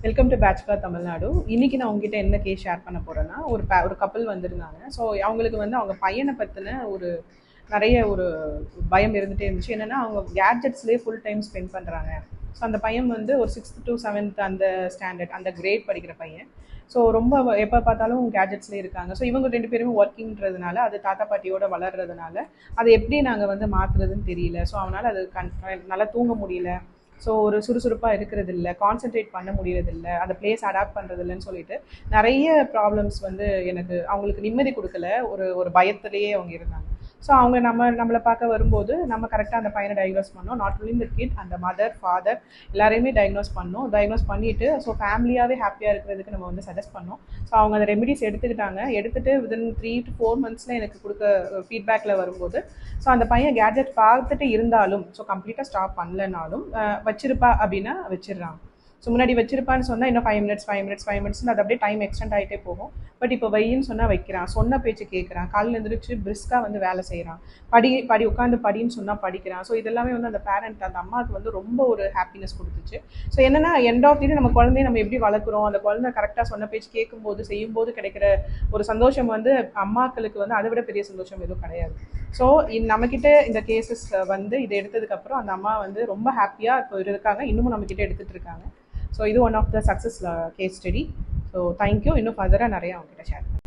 Welcome to bachelor Tamil Nadu. இன்னைக்கு நான் உங்ககிட்ட என்ன கேஸ் ஷேர் பண்ண போறேன்னா, ஒரு கப்பல் வந்திருந்தாங்க. ஸோ அவங்களுக்கு வந்து அவங்க பையனை பற்றின நிறைய பயம் இருந்துகிட்டே இருந்துச்சு. என்னென்னா அவங்க கேட்ஜெட்ஸ்லேயே ஃபுல் டைம் ஸ்பெண்ட் பண்ணுறாங்க. ஸோ அந்த பையன் வந்து ஒரு 6th to 7th அந்த ஸ்டாண்டர்ட் அந்த கிரேட் படிக்கிற பையன். ஸோ ரொம்ப எப்போ பார்த்தாலும் கேட்ஜெட்ஸ்லேயே இருக்காங்க. ஸோ இவங்க 2 பேருமே ஒர்க்கிங்கிறதுனால, அது தாத்தா பாட்டியோட வளர்றதுனால அதை எப்படி நாங்கள் வந்து மாற்றுறதுன்னு தெரியல. ஸோ அவனால் அது நல்லா தூங்க முடியல. ஸோ ஒரு சுறுசுறுப்பாக இருக்கிறது இல்லை, கான்சென்ட்ரேட் பண்ண முடியறதில்ல, அந்த பிளேஸ் அடாப்ட் பண்ணுறதில்லன்னு சொல்லிட்டு நிறைய ப்ராப்ளம்ஸ் வந்து எனக்கு அவங்களுக்கு நிம்மதி கொடுக்கல. ஒரு ஒரு பயத்திலேயே அவங்க இருந்தாங்க. ஸோ அவங்க நம்மளை பார்க்க வரும்போது நம்ம கரெக்டாக அந்த பையனை டயக்னோஸ் பண்ணோம். நாட் ஒன்லி இந்த கிட், அந்த மதர் ஃபாதர் எல்லாரையுமே டயக்னோஸ் பண்ணிவிட்டு ஸோ ஃபேமிலியாகவே ஹாப்பியாக இருக்கிறதுக்கு நம்ம வந்து சஜஸ்ட் பண்ணோம். ஸோ அவங்க அந்த ரெமிடிஸ் எடுத்துட்டு வித்தின் 3 to 4 months எனக்கு கொடுக்க ஃபீட்பேக்கில் வரும்போது, ஸோ அந்த பையன் கேட்ஜெட் பார்த்துட்டு இருந்தாலும், ஸோ கம்ப்ளீட்டாக ஸ்டாப் பண்ணலனாலும் வச்சிருப்பா அப்படின்னா வச்சிடுறான். ஸோ முன்னாடி வச்சிருப்பான்னு சொன்னால் இன்னும் 5 minutes அது அப்படியே டைம் எக்ஸ்டெண்ட் ஆகிட்டே போகும். பட் இப்போ வையின்னு சொன்னால் வைக்கிறான், சொன்ன பேச்சு கேட்குறான், காலையில் எழுந்திரிச்சு பிரிஸ்காக வந்து வேலை செய்கிறான், உட்காந்து படின்னு சொன்னால் படிக்கிறான். ஸோ இதெல்லாமே வந்து அந்த பேரண்ட், அந்த அம்மாவுக்கு வந்து ரொம்ப ஒரு ஹாப்பினஸ் கொடுத்துச்சு. ஸோ என்னென்னா எண்ட் ஆஃப் தி டே நம்ம குழந்தைய நம்ம எப்படி வளர்க்குறோம், அந்த குழந்தை கரெக்டாக சொன்ன பேச்சு கேட்கும்போது செய்யும்போது கிடைக்கிற ஒரு சந்தோஷம் வந்து அம்மாக்களுக்கு வந்து அதை விட பெரிய சந்தோஷம் எதுவும் கிடையாது. ஸோ நம்மக்கிட்ட இந்த கேசஸ் வந்து இதை எடுத்ததுக்கப்புறம் அந்த அம்மா வந்து ரொம்ப ஹாப்பியாக இப்போ இருக்காங்க, இன்னமும் நம்மக்கிட்ட எடுத்துகிட்டு இருக்காங்க. ஸோ இது one of the success case study. So thank you. இன்னும் ஃபர்தராக நிறையா அவங்ககிட்ட ஷேர்